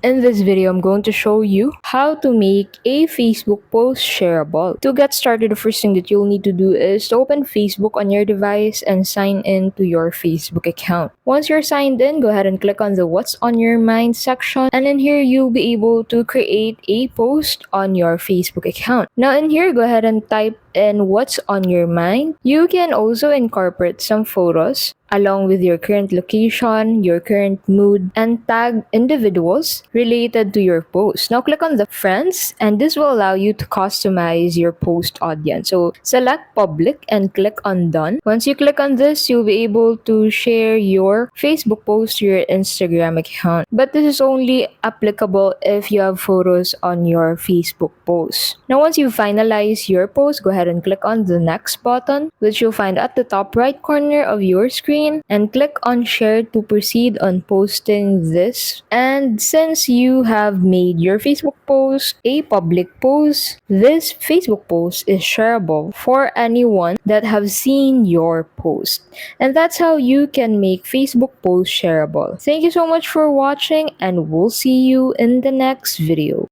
In this video, I'm going to show you how to make a Facebook post shareable. To get started, the first thing that you'll need to do is to open Facebook on your device and sign in to your Facebook account. Once you're signed in, go ahead and click on the What's on Your Mind section, and in here, you'll be able to create a post on your Facebook account. Now in here, go ahead and type in what's on your mind. You can also incorporate some photos along with your current location, your current mood, and tag individuals related to your post. Now click on the friends, and this will allow you to customize your post audience. So select public and click on done. Once you click on this, you'll be able to share your Facebook post to your Instagram account. But this is only applicable if you have photos on your Facebook post. Now once you finalize your post, go ahead and click on the next button, which you'll find at the top right corner of your screen, and click on share to proceed on posting this. And since you have made your Facebook post a public post, this Facebook post is shareable for anyone that have seen your post. And that's how you can make Facebook posts shareable. Thank you so much for watching, and we'll see you in the next video.